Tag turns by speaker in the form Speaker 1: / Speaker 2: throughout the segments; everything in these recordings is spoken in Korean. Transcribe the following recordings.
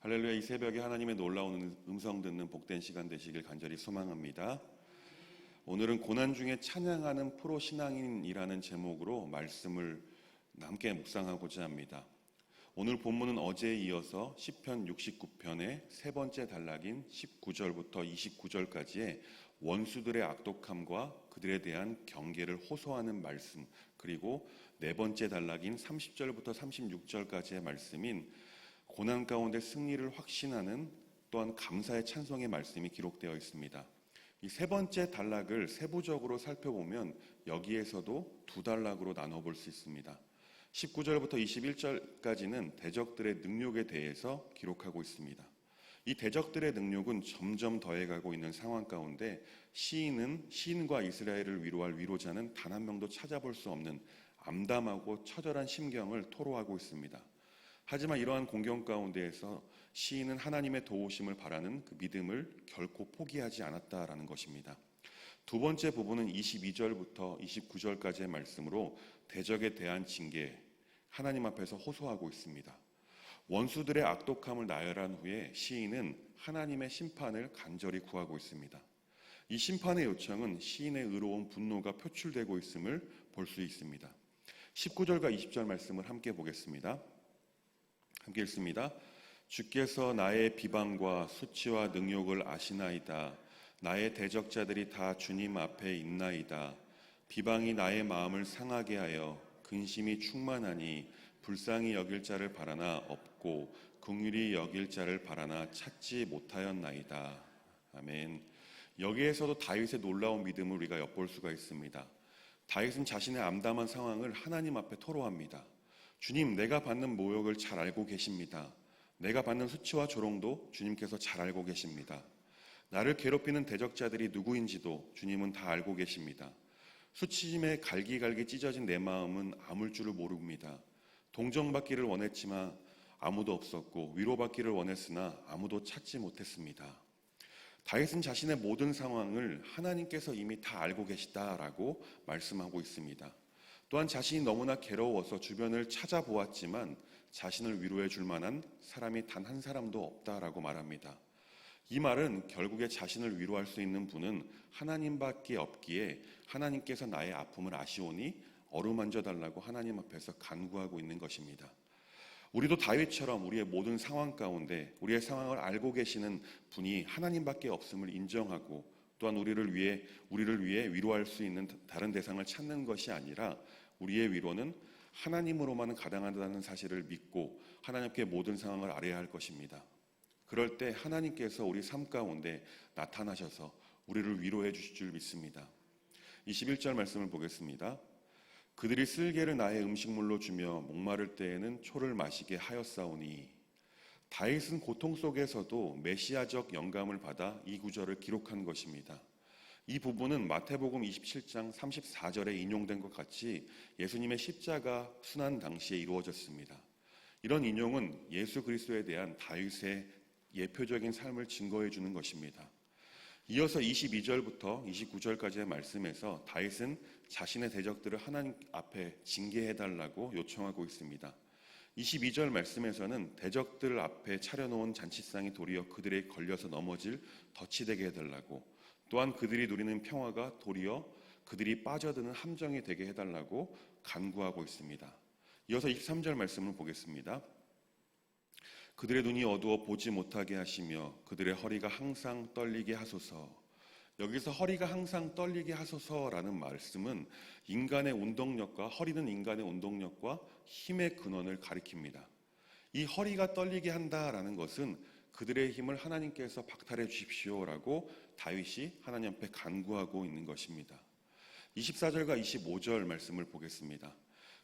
Speaker 1: 할렐루야. 이 새벽에 하나님의 놀라운 음성 듣는 복된 시간 되시길 간절히 소망합니다. 오늘은 고난 중에 찬양하는 프로 신앙인이라는 제목으로 말씀을 함께 묵상하고자 합니다. 오늘 본문은 어제에 이어서 시편 69편의 세 번째 단락인 19절부터 29절까지의 원수들의 악독함과 그들에 대한 경계를 호소하는 말씀, 그리고 네 번째 단락인 30절부터 36절까지의 말씀인 고난 가운데 승리를 확신하는 또한 감사의 찬송의 말씀이 기록되어 있습니다. 이 세 번째 단락을 세부적으로 살펴보면 여기에서도 두 단락으로 나눠볼 수 있습니다. 19절부터 21절까지는 대적들의 능력에 대해서 기록하고 있습니다. 이 대적들의 능력은 점점 더해가고 있는 상황 가운데 시인과 이스라엘을 위로할 위로자는 단 한 명도 찾아볼 수 없는 암담하고 처절한 심경을 토로하고 있습니다. 하지만 이러한 공경 가운데에서 시인은 하나님의 도우심을 바라는 그 믿음을 결코 포기하지 않았다라는 것입니다. 두 번째 부분은 22절부터 29절까지의 말씀으로 대적에 대한 징계, 하나님 앞에서 호소하고 있습니다. 원수들의 악독함을 나열한 후에 시인은 하나님의 심판을 간절히 구하고 있습니다. 이 심판의 요청은 시인의 의로운 분노가 표출되고 있음을 볼 수 있습니다. 19절과 20절 말씀을 함께 보겠습니다. 함께 읽습니다. 주께서 나의 비방과 수치와 능욕을 아시나이다. 나의 대적자들이 다 주님 앞에 있나이다. 비방이 나의 마음을 상하게 하여 근심이 충만하니 불쌍히 여길 자를 바라나 없고 긍휼히 여길 자를 바라나 찾지 못하였나이다. 아멘. 여기에서도 다윗의 놀라운 믿음을 우리가 엿볼 수가 있습니다. 다윗은 자신의 암담한 상황을 하나님 앞에 토로합니다. 주님, 내가 받는 모욕을 잘 알고 계십니다. 내가 받는 수치와 조롱도 주님께서 잘 알고 계십니다. 나를 괴롭히는 대적자들이 누구인지도 주님은 다 알고 계십니다. 수치심에 갈기갈기 찢어진 내 마음은 아물 줄을 모릅니다. 동정받기를 원했지만 아무도 없었고 위로받기를 원했으나 아무도 찾지 못했습니다. 다윗은 자신의 모든 상황을 하나님께서 이미 다 알고 계시다라고 말씀하고 있습니다. 또한 자신이 너무나 괴로워서 주변을 찾아보았지만 자신을 위로해 줄 만한 사람이 단 한 사람도 없다라고 말합니다. 이 말은 결국에 자신을 위로할 수 있는 분은 하나님밖에 없기에 하나님께서 나의 아픔을 아시오니 어루만져 달라고 하나님 앞에서 간구하고 있는 것입니다. 우리도 다윗처럼 우리의 모든 상황 가운데 우리의 상황을 알고 계시는 분이 하나님밖에 없음을 인정하고 또한 우리를 위해 위로할 수 있는 다른 대상을 찾는 것이 아니라 우리의 위로는 하나님으로만 가능하다는 사실을 믿고 하나님께 모든 상황을 아뢰야 할 것입니다. 그럴 때 하나님께서 우리 삶 가운데 나타나셔서 우리를 위로해 주실 줄 믿습니다. 21절 말씀을 보겠습니다. 그들이 쓸개를 나의 음식물로 주며 목마를 때에는 초를 마시게 하였사오니. 다윗은 고통 속에서도 메시아적 영감을 받아 이 구절을 기록한 것입니다. 이 부분은 마태복음 27장 34절에 인용된 것 같이 예수님의 십자가 순환 당시에 이루어졌습니다. 이런 인용은 예수 그리스도에 대한 다윗의 예표적인 삶을 증거해 주는 것입니다. 이어서 22절부터 29절까지의 말씀에서 다윗은 자신의 대적들을 하나님 앞에 징계해달라고 요청하고 있습니다. 22절 말씀에서는 대적들 앞에 차려놓은 잔치상이 도리어 그들에 걸려서 넘어질 덫이 되게 해달라고, 또한 그들이 누리는 평화가 도리어 그들이 빠져드는 함정이 되게 해달라고 간구하고 있습니다. 이어서 23절 말씀을 보겠습니다. 그들의 눈이 어두워 보지 못하게 하시며 그들의 허리가 항상 떨리게 하소서. 여기서 허리가 항상 떨리게 하소서라는 말씀은 인간의 운동력과 허리는 인간의 운동력과 힘의 근원을 가리킵니다. 이 허리가 떨리게 한다라는 것은 그들의 힘을 하나님께서 박탈해 주십시오라고 다윗이 하나님 앞에 간구하고 있는 것입니다. 24절과 25절 말씀을 보겠습니다.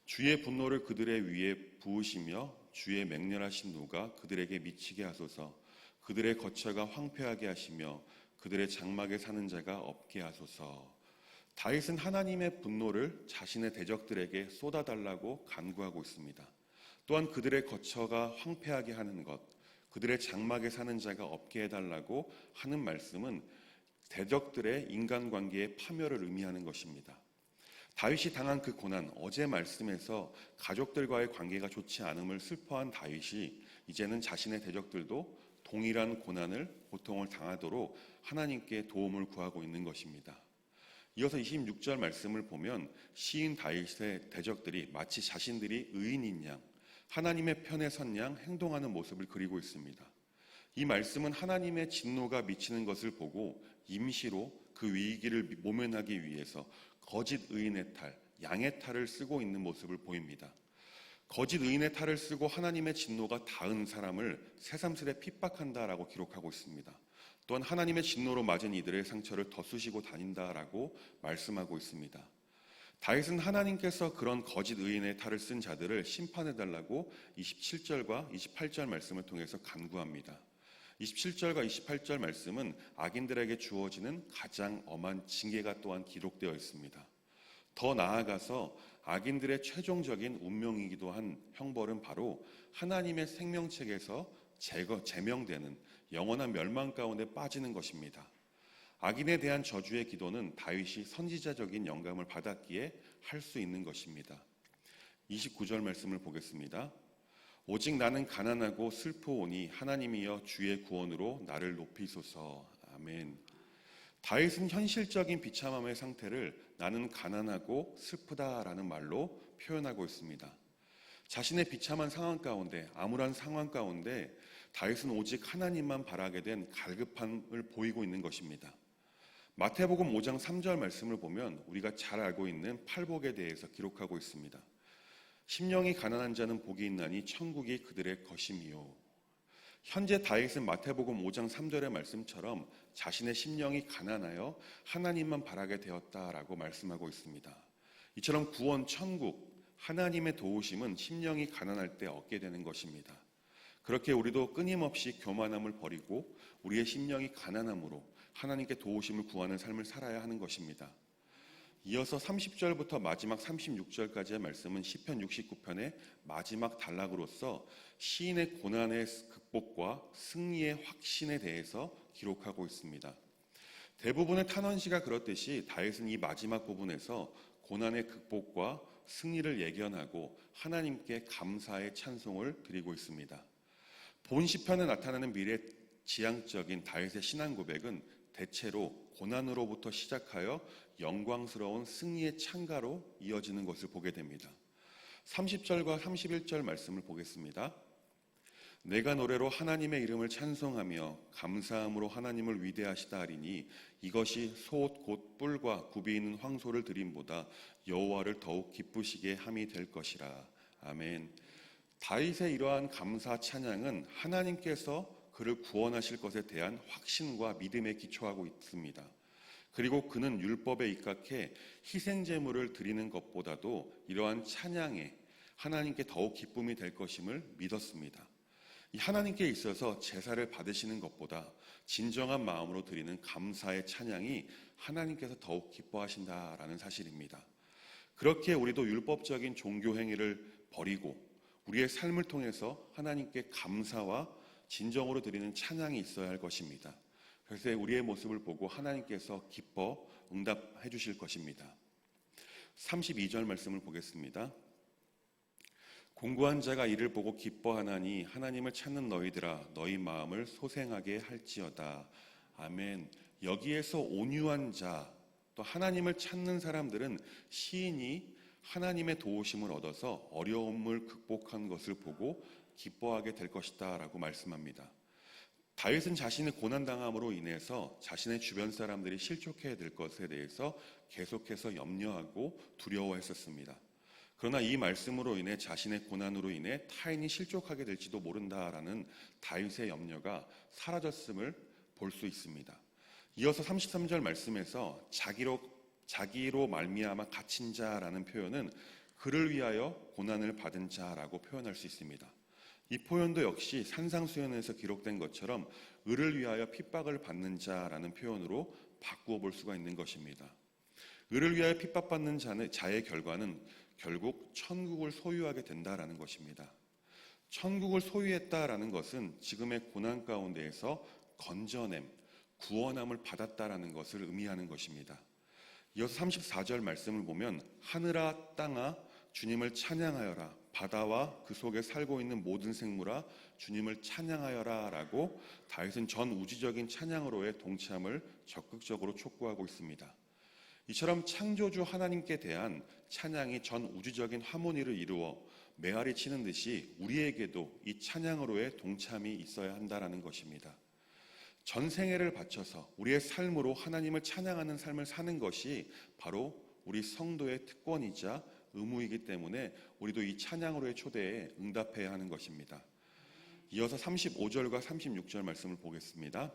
Speaker 1: 주의 분노를 그들의 위에 부으시며 주의 맹렬하신 노가 그들에게 미치게 하소서. 그들의 거처가 황폐하게 하시며 그들의 장막에 사는 자가 없게 하소서. 다윗은 하나님의 분노를 자신의 대적들에게 쏟아달라고 간구하고 있습니다. 또한 그들의 거처가 황폐하게 하는 것, 그들의 장막에 사는 자가 없게 해달라고 하는 말씀은 대적들의 인간관계의 파멸을 의미하는 것입니다. 다윗이 당한 그 고난, 어제 말씀에서 가족들과의 관계가 좋지 않음을 슬퍼한 다윗이 이제는 자신의 대적들도 동일한 고통을 당하도록 하나님께 도움을 구하고 있는 것입니다. 이어서 26절 말씀을 보면 시인 다윗의 대적들이 마치 자신들이 의인인 양, 하나님의 편에 선 양 행동하는 모습을 그리고 있습니다. 이 말씀은 하나님의 진노가 미치는 것을 보고 임시로 그 위기를 모면하기 위해서 거짓 의인의 탈, 양의 탈을 쓰고 있는 모습을 보입니다. 거짓 의인의 탈을 쓰고 하나님의 진노가 닿은 사람을 새삼스레 핍박한다라고 기록하고 있습니다. 또한 하나님의 진노로 맞은 이들의 상처를 덧쑤시고 다닌다라고 말씀하고 있습니다. 다윗은 하나님께서 그런 거짓 의인의 탈을 쓴 자들을 심판해달라고 27절과 28절 말씀을 통해서 간구합니다. 27절과 28절 말씀은 악인들에게 주어지는 가장 엄한 징계가 또한 기록되어 있습니다. 더 나아가서 악인들의 최종적인 운명이기도 한 형벌은 바로 하나님의 생명책에서 제명되는 영원한 멸망 가운데 빠지는 것입니다. 악인에 대한 저주의 기도는 다윗이 선지자적인 영감을 받았기에 할 수 있는 것입니다. 29절 말씀을 보겠습니다. 오직 나는 가난하고 슬프오니 하나님이여 주의 구원으로 나를 높이소서. 아멘. 다윗은 현실적인 비참함의 상태를 나는 가난하고 슬프다라는 말로 표현하고 있습니다. 자신의 비참한 상황 가운데, 암울한 상황 가운데 다윗은 오직 하나님만 바라게 된 갈급함을 보이고 있는 것입니다. 마태복음 5장 3절 말씀을 보면 우리가 잘 알고 있는 팔복에 대해서 기록하고 있습니다. 심령이 가난한 자는 복이 있나니 천국이 그들의 것임이요. 현재 다윗은 마태복음 5장 3절의 말씀처럼 자신의 심령이 가난하여 하나님만 바라게 되었다라고 말씀하고 있습니다. 이처럼 구원, 천국, 하나님의 도우심은 심령이 가난할 때 얻게 되는 것입니다. 그렇게 우리도 끊임없이 교만함을 버리고 우리의 심령이 가난함으로 하나님께 도우심을 구하는 삶을 살아야 하는 것입니다. 이어서 30절부터 마지막 36절까지의 말씀은 시편 69편의 마지막 단락으로서 시인의 고난의 극복과 승리의 확신에 대해서 기록하고 있습니다. 대부분의 탄원시가 그렇듯이 다윗은 이 마지막 부분에서 고난의 극복과 승리를 예견하고 하나님께 감사의 찬송을 드리고 있습니다. 본 시편에 나타나는 미래 지향적인 다윗의 신앙 고백은 대체로 고난으로부터 시작하여 영광스러운 승리의 창가로 이어지는 것을 보게 됩니다. 30절과 31절 말씀을 보겠습니다. 내가 노래로 하나님의 이름을 찬송하며 감사함으로 하나님을 위대하시다 하리니 이것이 솥 곧 뿔과 굽이 있는 황소를 드림보다 여호와를 더욱 기쁘시게 함이 될 것이라. 아멘. 다윗의 이러한 감사 찬양은 하나님께서 그를 구원하실 것에 대한 확신과 믿음에 기초하고 있습니다. 그리고 그는 율법에 입각해 희생 제물을 드리는 것보다도 이러한 찬양에 하나님께 더욱 기쁨이 될 것임을 믿었습니다. 이 하나님께 있어서 제사를 받으시는 것보다 진정한 마음으로 드리는 감사의 찬양이 하나님께서 더욱 기뻐하신다라는 사실입니다. 그렇게 우리도 율법적인 종교 행위를 버리고 우리의 삶을 통해서 하나님께 감사와 진정으로 드리는 찬양이 있어야 할 것입니다. 그래서 우리의 모습을 보고 하나님께서 기뻐 응답해 주실 것입니다. 32절 말씀을 보겠습니다. 공고한 자가 이를 보고 기뻐하나니 하나님을 찾는 너희들아 너희 마음을 소생하게 할지어다. 아멘. 여기에서 온유한 자, 또 하나님을 찾는 사람들은 시인이 하나님의 도우심을 얻어서 어려움을 극복한 것을 보고 기뻐하게 될 것이다 라고 말씀합니다. 다윗은 자신의 고난당함으로 인해서 자신의 주변 사람들이 실족해야 될 것에 대해서 계속해서 염려하고 두려워했었습니다. 그러나 이 말씀으로 인해 자신의 고난으로 인해 타인이 실족하게 될지도 모른다라는 다윗의 염려가 사라졌음을 볼 수 있습니다. 이어서 33절 말씀에서 자기로 말미암아 갇힌 자라는 표현은 그를 위하여 고난을 받은 자라고 표현할 수 있습니다. 이 표현도 역시 산상수훈에서 기록된 것처럼 을을 위하여 핍박을 받는 자라는 표현으로 바꾸어 볼 수가 있는 것입니다. 을을 위하여 핍박받는 자의 결과는 결국 천국을 소유하게 된다라는 것입니다. 천국을 소유했다라는 것은 지금의 고난 가운데에서 건져냄, 구원함을 받았다라는 것을 의미하는 것입니다. 이어서 34절 말씀을 보면 하늘아 땅아 주님을 찬양하여라. 바다와 그 속에 살고 있는 모든 생물아 주님을 찬양하여라 라고 다윗은 전 우주적인 찬양으로의 동참을 적극적으로 촉구하고 있습니다. 이처럼 창조주 하나님께 대한 찬양이 전 우주적인 하모니를 이루어 메아리 치는 듯이 우리에게도 이 찬양으로의 동참이 있어야 한다라는 것입니다. 전 생애를 바쳐서 우리의 삶으로 하나님을 찬양하는 삶을 사는 것이 바로 우리 성도의 특권이자 의무이기 때문에 우리도 이 찬양으로의 초대에 응답해야 하는 것입니다. 이어서 35절과 36절 말씀을 보겠습니다.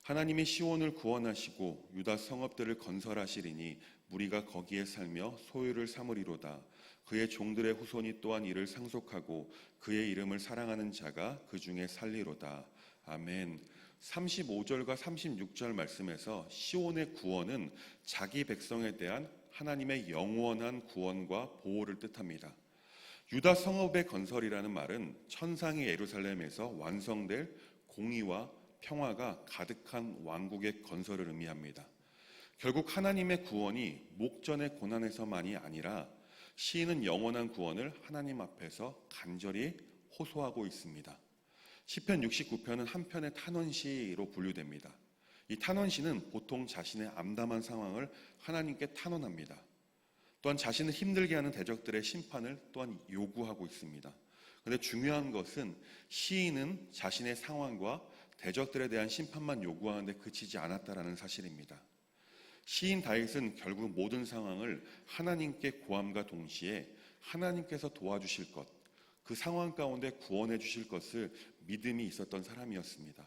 Speaker 1: 하나님이 시온을 구원하시고 유다 성읍들을 건설하시리니 무리가 거기에 살며 소유를 삼으리로다. 그의 종들의 후손이 또한 이를 상속하고 그의 이름을 사랑하는 자가 그 중에 살리로다. 아멘. 35절과 36절 말씀에서 시온의 구원은 자기 백성에 대한 하나님의 영원한 구원과 보호를 뜻합니다. 유다 성읍의 건설이라는 말은 천상의 예루살렘에서 완성될 공의와 평화가 가득한 왕국의 건설을 의미합니다. 결국 하나님의 구원이 목전의 고난에서만이 아니라 시인은 영원한 구원을 하나님 앞에서 간절히 호소하고 있습니다. 시편 69편은 한 편의 탄원시로 분류됩니다. 이 탄원시는 보통 자신의 암담한 상황을 하나님께 탄원합니다. 또한 자신을 힘들게 하는 대적들의 심판을 또한 요구하고 있습니다. 그런데 중요한 것은 시인은 자신의 상황과 대적들에 대한 심판만 요구하는데 그치지 않았다라는 사실입니다. 시인 다윗은 결국 모든 상황을 하나님께 고함과 동시에 하나님께서 도와주실 것, 그 상황 가운데 구원해 주실 것을 믿음이 있었던 사람이었습니다.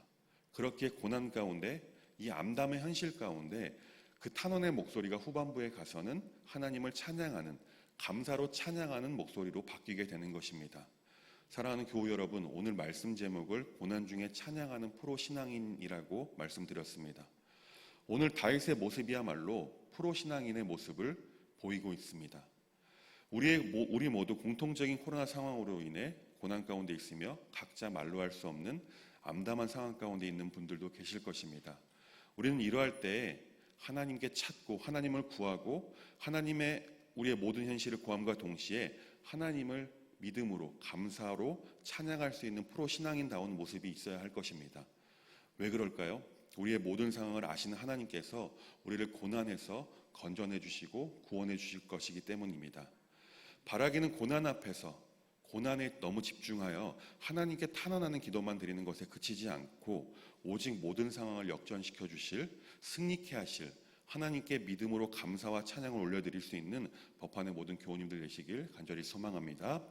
Speaker 1: 그렇게 고난 가운데 이 암담의 현실 가운데 그 탄원의 목소리가 후반부에 가서는 하나님을 찬양하는, 감사로 찬양하는 목소리로 바뀌게 되는 것입니다. 사랑하는 교우 여러분, 오늘 말씀 제목을 고난 중에 찬양하는 프로 신앙인이라고 말씀드렸습니다. 오늘 다윗의 모습이야말로 프로 신앙인의 모습을 보이고 있습니다. 우리 모두 공통적인 코로나 상황으로 인해 고난 가운데 있으며 각자 말로 할 수 없는 암담한 상황 가운데 있는 분들도 계실 것입니다. 우리는 이러할 때에 하나님께 찾고 하나님을 구하고 하나님의 우리의 모든 현실을 구함과 동시에 하나님을 믿음으로 감사로 찬양할 수 있는 프로 신앙인다운 모습이 있어야 할 것입니다. 왜 그럴까요? 우리의 모든 상황을 아시는 하나님께서 우리를 고난에서 건져내 주시고 구원해 주실 것이기 때문입니다. 바라기는 고난 앞에서 고난에 너무 집중하여 하나님께 탄원하는 기도만 드리는 것에 그치지 않고 오직 모든 상황을 역전시켜 주실, 승리케 하실 하나님께 믿음으로 감사와 찬양을 올려드릴 수 있는 법안의 모든 교우님들 되시길 간절히 소망합니다.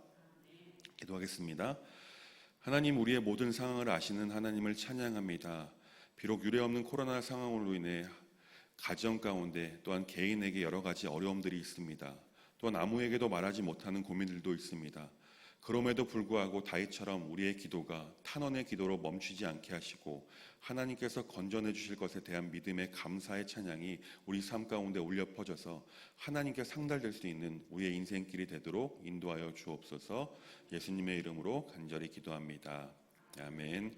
Speaker 1: 기도하겠습니다. 하나님, 우리의 모든 상황을 아시는 하나님을 찬양합니다. 비록 유례없는 코로나 상황으로 인해 가정 가운데 또한 개인에게 여러 가지 어려움들이 있습니다. 또한 아무에게도 말하지 못하는 고민들도 있습니다. 그럼에도 불구하고 다윗처럼 우리의 기도가 탄원의 기도로 멈추지 않게 하시고 하나님께서 건져내 주실 것에 대한 믿음의 감사의 찬양이 우리 삶 가운데 울려 퍼져서 하나님께 상달될 수 있는 우리의 인생길이 되도록 인도하여 주옵소서. 예수님의 이름으로 간절히 기도합니다. 아멘.